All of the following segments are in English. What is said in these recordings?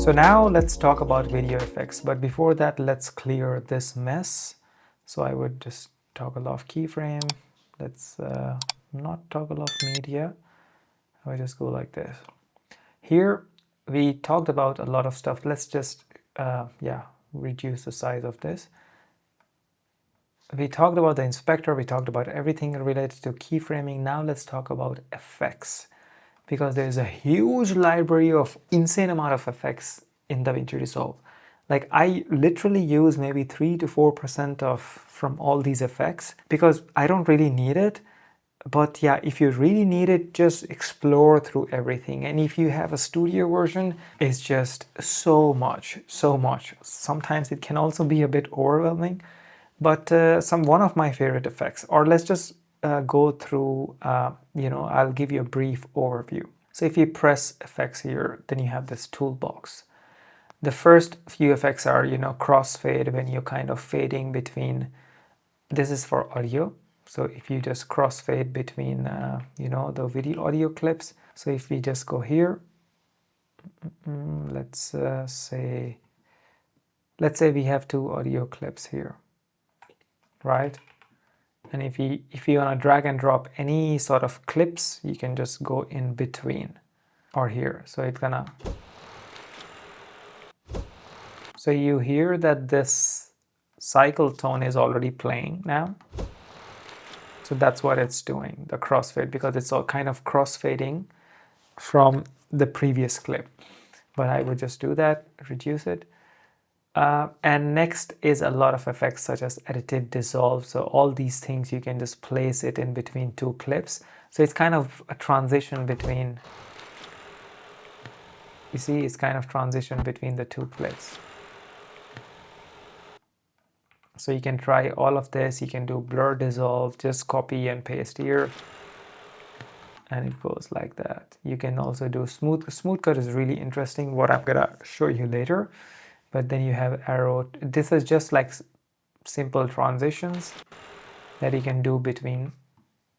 So now let's talk about video effects, but before that let's clear this mess. So I would just toggle off keyframe. Let's not toggle off media. I would just go like this. Here we talked about a lot of stuff. Let's just reduce the size of this. We talked about the inspector, we talked about everything related to keyframing. Now let's talk about effects, because there's a huge library of insane amount of effects in DaVinci Resolve. Like I literally use maybe 3 to 4% of from all these effects because I don't really need it. But yeah, if you really need it, just explore through everything. And if you have a studio version, it's just so much, so much. Sometimes it can also be a bit overwhelming, but one of my favorite effects, or let's just go through, I'll give you a brief overview. So if you press effects here, then you have this toolbox. The first few effects are, crossfade, when you're kind of fading between, this is for audio. So if you just crossfade between, the video audio clips. So if we just go here, let's say we have 2 audio clips here, right? And if you want to drag and drop any sort of clips, you can just go in between or here. So it's gonna, so you hear that this cycle tone is already playing now. So that's what it's doing, the crossfade, because it's all kind of crossfading from the previous clip. But I would just do that, reduce it. And next is a lot of effects such as additive dissolve. So all these things you can just place it in between 2 clips. So it's kind of a transition between, you see, it's kind of transition between the 2 clips. So you can try all of this. You can do blur dissolve, just copy and paste here. And it goes like that. You can also do smooth. Smooth cut is really interesting, what I'm gonna show you later. But then you have arrow. This is just like simple transitions that you can do between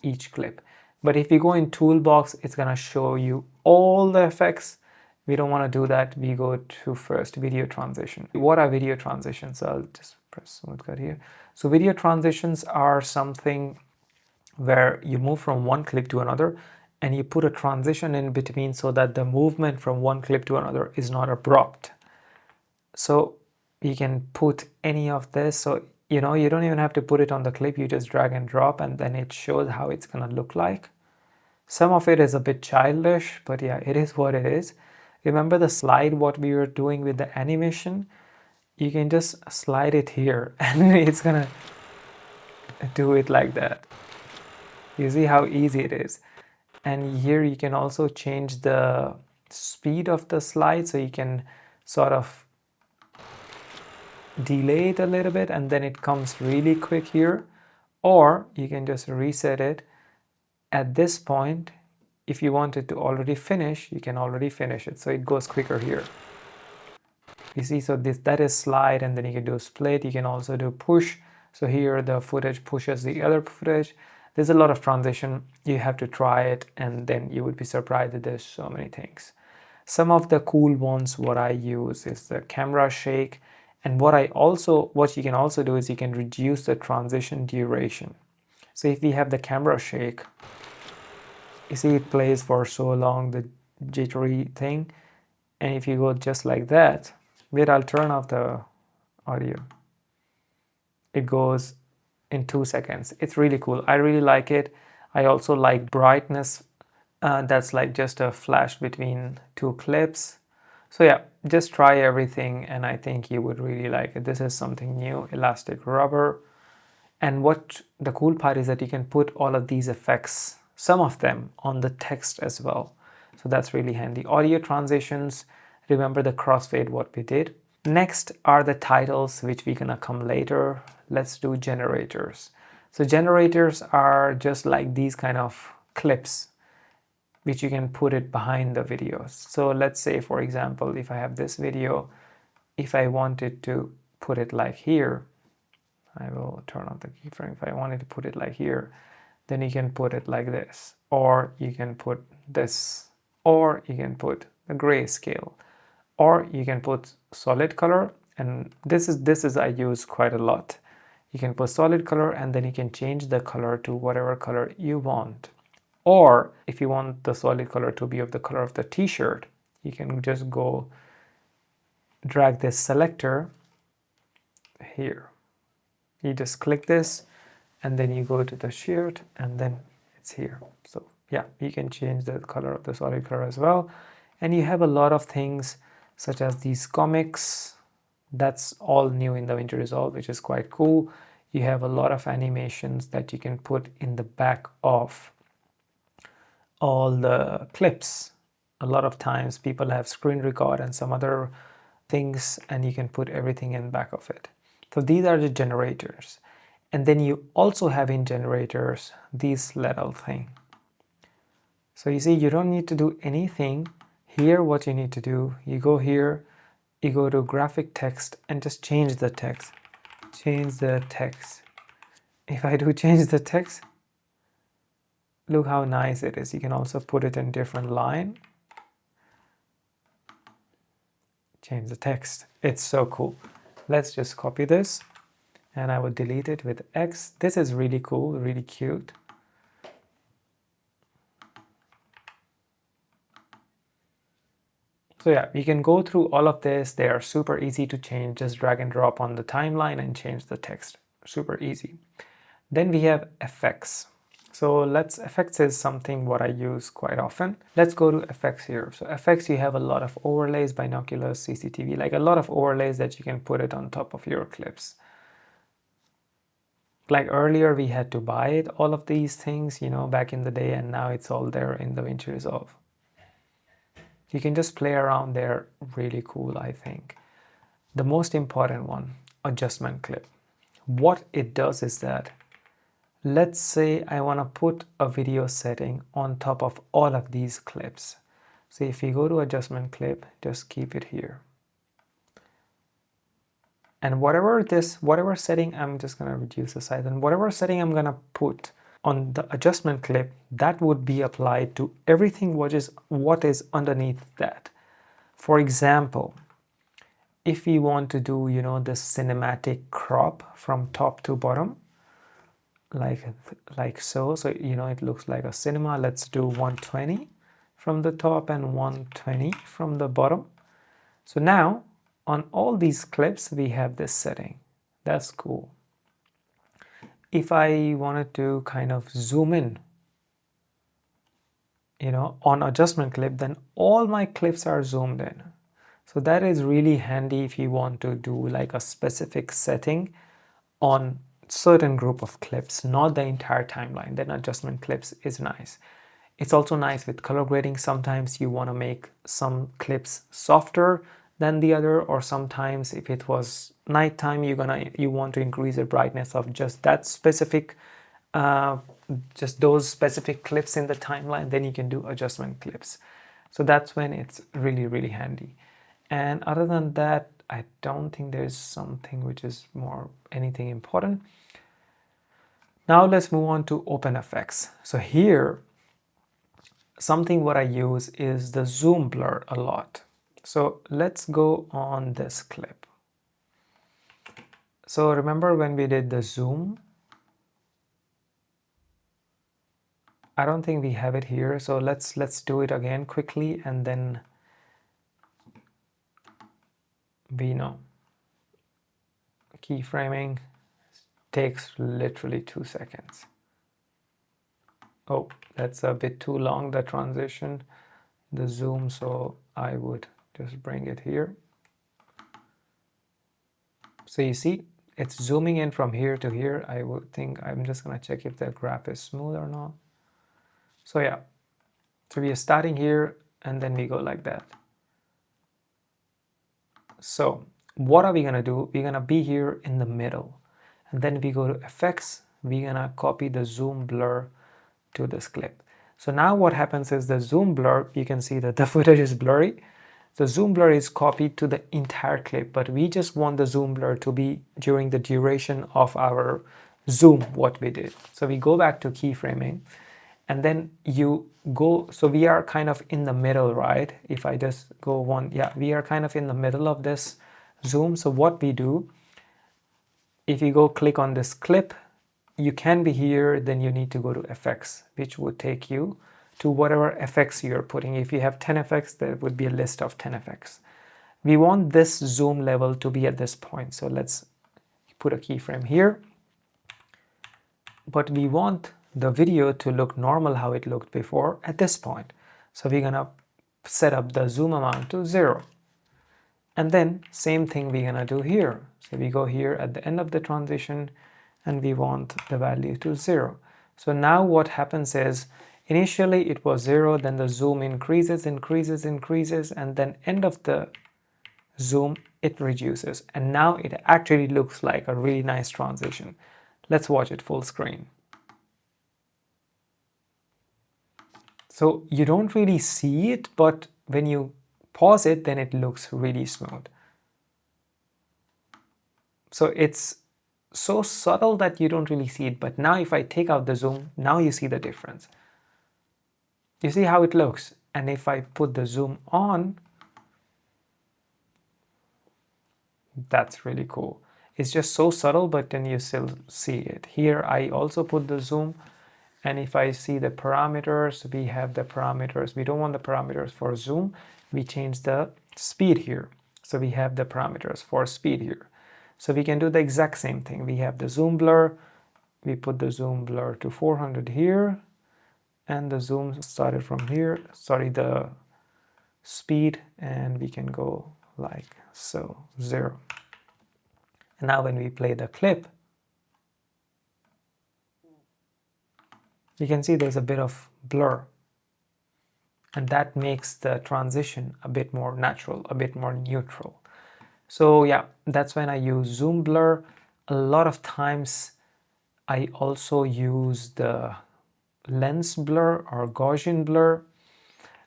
each clip. But if you go in toolbox, it's gonna show you all the effects. We don't want to do that. We go to first video transition. What are video transitions? I'll just press smooth cut here. So video transitions are something where you move from one clip to another and you put a transition in between so that the movement from one clip to another is not abrupt. So you can put any of this. So, you don't even have to put it on the clip. You just drag and drop and then it shows how it's going to look like. Some of it is a bit childish, but yeah, it is what it is. Remember the slide, what we were doing with the animation? You can just slide it here and it's going to do it like that. You see how easy it is. And here you can also change the speed of the slide. So you can sort of delay it a little bit and then it comes really quick here, or you can just reset it at this point. If you want it to already finish, you can already finish it, so it goes quicker here. You see, so that is slide, and then you can do split. You can also do push, so here the footage pushes the other footage. There's a lot of transition. You have to try it and then you would be surprised that there's so many things. Some of the cool ones, what I use is the camera shake. And what you can also do is you can reduce the transition duration. So if we have the camera shake, you see it plays for so long, the jittery thing. And if you go just like that, wait, I'll turn off the audio. It goes in 2 seconds. It's really cool. I really like it. I also like brightness. That's like just a flash between 2 clips. So yeah, just try everything and I think you would really like it. This is something new, elastic rubber. And what the cool part is that you can put all of these effects, some of them, on the text as well. So that's really handy. Audio transitions, remember the crossfade what we did. Next are the titles, which we're gonna come later. Let's do generators. So generators are just like these kind of clips which you can put it behind the videos. So let's say, for example, if I have this video, if I wanted to put it like here, I will turn off the keyframe. If I wanted to put it like here, then you can put it like this, or you can put this, or you can put the grayscale, or you can put solid color, and this is I use quite a lot. You can put solid color and then you can change the color to whatever color you want. Or if you want the solid color to be of the color of the t-shirt, you can just go drag this selector here. You just click this and then you go to the shirt and then it's here. So yeah, you can change the color of the solid color as well. And you have a lot of things such as these comics. That's all new in DaVinci Resolve, which is quite cool. You have a lot of animations that you can put in the back of all the clips. A lot of times people have screen record and some other things, and you can put everything in back of it. So these are the generators. And then you also have in generators these little thing. So you see, you don't need to do anything. Here, what you need to do, you go here, you go to graphic text and just change the text. Change the text. If I do change the text, look how nice it is. You can also put it in different line. Change the text. It's so cool. Let's just copy this and I would delete it with X. This is really cool, really cute. So yeah, you can go through all of this. They are super easy to change. Just drag and drop on the timeline and change the text. Super easy. Then we have effects. So effects is something what I use quite often. Let's go to effects here. So effects, you have a lot of overlays, binoculars, CCTV, like a lot of overlays that you can put it on top of your clips. Like earlier we had to buy it, all of these things, you know, back in the day, and now it's all there in DaVinci Resolve. You can just play around there, really cool, I think. The most important one, adjustment clip. What it does is that, let's say I want to put a video setting on top of all of these clips. So if you go to adjustment clip, just keep it here. And whatever setting, I'm just going to reduce the size, and whatever setting I'm going to put on the adjustment clip, that would be applied to everything what is underneath that. For example, if you want to do, you know, this cinematic crop from top to bottom, like so, you know, it looks like a cinema. Let's do 120 from the top and 120 from the bottom. So now on all these clips we have this setting. That's cool. If I wanted to kind of zoom in, you know, on adjustment clip, then all my clips are zoomed in. So that is really handy if you want to do like a specific setting on certain group of clips, not the entire timeline. Then adjustment clips is nice. It's also nice with color grading. Sometimes you want to make some clips softer than the other, or sometimes if it was nighttime, you want to increase the brightness of just that specific just those specific clips in the timeline, then you can do adjustment clips. So that's when it's really, really handy. And other than that, I don't think there's something which is more anything important. Now let's move on to open effects. So here, something what I use is the zoom blur a lot. So let's go on this clip. So remember when we did the zoom? I don't think we have it here. So let's do it again quickly, and then we know. Keyframing takes literally 2 seconds. Oh, that's a bit too long, the transition, the zoom, so I would just bring it here. So you see, it's zooming in from here to here. I would think, I'm just gonna check if the graph is smooth or not. So yeah, so we are starting here and then we go like that. So what are we gonna do? We're gonna be here in the middle, and then we go to effects. We're gonna copy the zoom blur to this clip. So now what happens is the zoom blur, you can see that the footage is blurry. The zoom blur is copied to the entire clip, but we just want the zoom blur to be during the duration of our zoom, what we did. So we go back to keyframing, and then you go, so we are kind of in the middle, right? If I just go one, yeah, we are kind of in the middle of this zoom. So what we do, if you go click on this clip, you can be here, then you need to go to effects, which would take you to whatever effects you're putting. If you have 10 effects, there would be a list of 10 effects. We want this zoom level to be at this point. So let's put a keyframe here. But we want the video to look normal how it looked before at this point. So we're gonna set up the zoom amount to 0. And then same thing we're gonna do here. So we go here at the end of the transition and we want the value to 0. So now what happens is initially it was 0, then the zoom increases, and then end of the zoom it reduces. And now it actually looks like a really nice transition. Let's watch it full screen. So you don't really see it, but when you pause it, then it looks really smooth. So it's so subtle that you don't really see it. But now if I take out the zoom, now you see the difference. You see how it looks. And if I put the zoom on, that's really cool. It's just so subtle, but then you still see it. Here I also put the zoom. And if I see the parameters, we have the parameters. We don't want the parameters for zoom. We change the speed here. So we have the parameters for speed here. So we can do the exact same thing. We have the zoom blur. We put the zoom blur to 400 here. And the zoom started from here. Sorry, the speed. And we can go like so, 0. And now when we play the clip, you can see there's a bit of blur. And that makes the transition a bit more natural, a bit more neutral. So yeah, that's when I use zoom blur. A lot of times I also use the lens blur or Gaussian blur.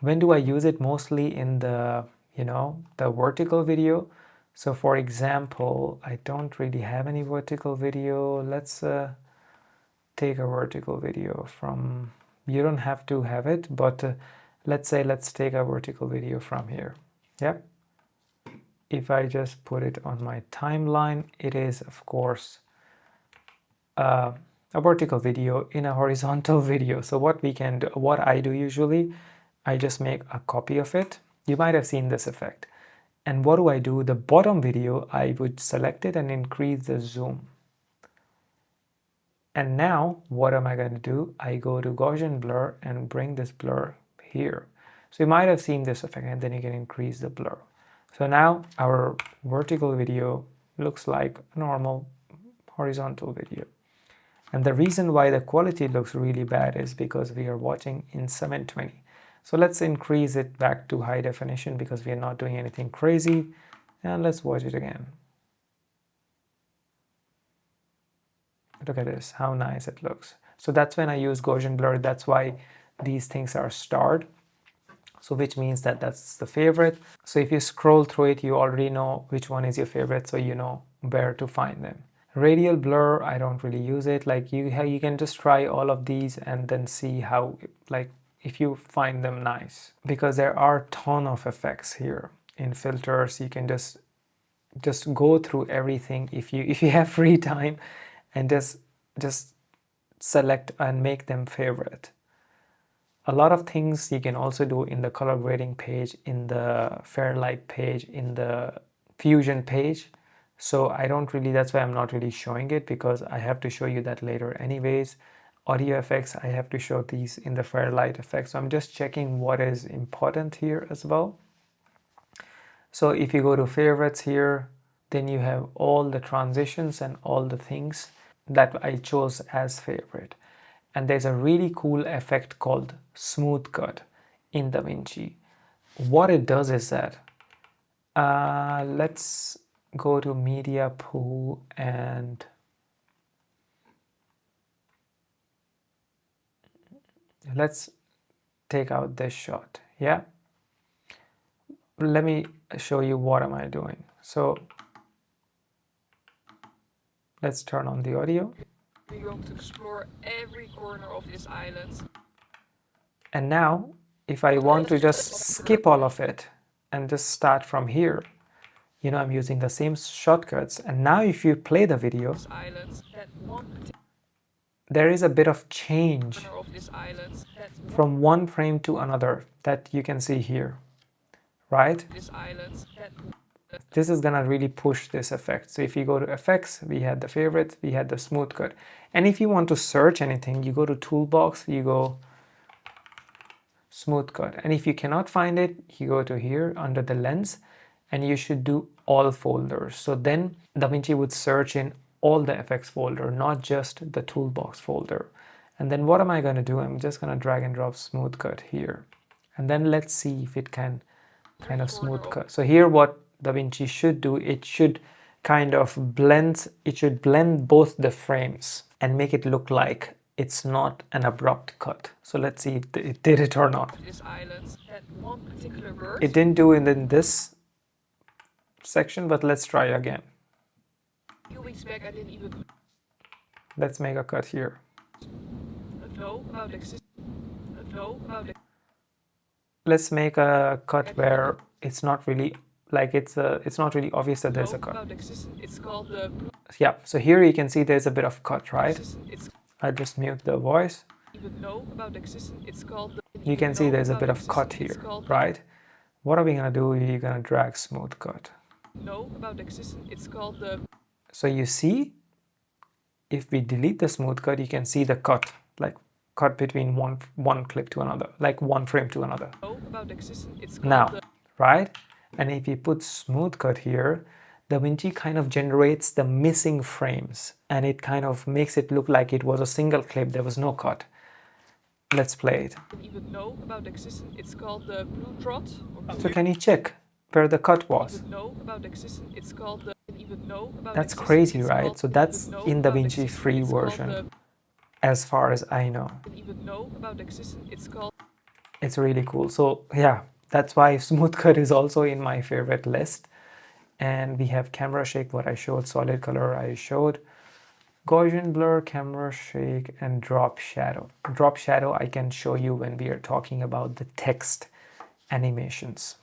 When do I use it? Mostly in the, the vertical video. So for example, I don't really have any vertical video. Let's take a vertical video from, you don't have to have it, but let's take a vertical video from here. Yep. If I just put it on my timeline, it is of course a vertical video in a horizontal video. So what we can do, what I do usually, I just make a copy of it. You might have seen this effect. And what do I do? The bottom video, I would select it and increase the zoom. And now what am I going to do? I go to Gaussian blur and bring this blur here. So you might have seen this effect, and then you can increase the blur. So now our vertical video looks like a normal horizontal video. And the reason why the quality looks really bad is because we are watching in 720. So let's increase it back to high definition because we are not doing anything crazy. And let's watch it again. Look at this, how nice it looks. So that's when I use Gaussian blur. That's why these things are starred. So which means that that's the favorite. So if you scroll through it, you already know which one is your favorite, so you know where to find them. Radial blur, I don't really use it. Like you can just try all of these and then see how, like, if you find them nice. Because there are a ton of effects here in filters. You can just go through everything if you have free time, and just select and make them favorite. A lot of things you can also do in the color grading page, in the Fairlight page, in the Fusion page. So I don't really, that's why I'm not really showing it, because I have to show you that later anyways. Audio effects, I have to show these in the Fairlight effects. So I'm just checking what is important here as well. So if you go to favorites here, then you have all the transitions and all the things that I chose as favorite. And there's a really cool effect called smooth cut in DaVinci. What it does is that, let's go to media pool and let's take out this shot. Yeah. Let me show you what am I doing. So let's turn on the audio. We're going to explore every corner of this island. And now, if I want to just skip all of it and just start from here, you know, I'm using the same shortcuts. And now if you play the video, there is a bit of change from one frame to another that you can see here, right? This is gonna really push this effect. So if you go to effects, we had the favorites, we had the smooth cut. And if you want to search anything, you go to toolbox, you go smooth cut. And if you cannot find it, you go to here under the lens and you should do all folders. So then DaVinci would search in all the effects folder, not just the toolbox folder. And then what am I going to do? I'm just going to drag and drop smooth cut here. And then let's see if it can kind of smooth cut. So here what DaVinci should do, it should kind of blend, it should blend both the frames and make it look like it's not an abrupt cut. So let's see if it did it or not. It didn't do it in this section, but let's try again. Let's make a cut here. Let's make a cut where it's not really like it's not really obvious that there's a cut. Yeah, so here you can see there's a bit of cut, right? I just mute the voice. You can see there's a bit of cut here, right? What are we gonna do? We're gonna drag smooth cut. So you see, if we delete the smooth cut, you can see the cut, like cut between one clip to another, like one frame to another. Now, right? And if you put smooth cut here, DaVinci kind of generates the missing frames and it kind of makes it look like it was a single clip, there was no cut. Let's play it. So can you check where the cut was? That's crazy, right? So that's in DaVinci free version, as far as I know. It's really cool. So yeah, that's why smooth cut is also in my favorite list. And we have camera shake, what I showed, solid color I showed, Gaussian blur, camera shake, and drop shadow. Drop shadow I can show you when we are talking about the text animations.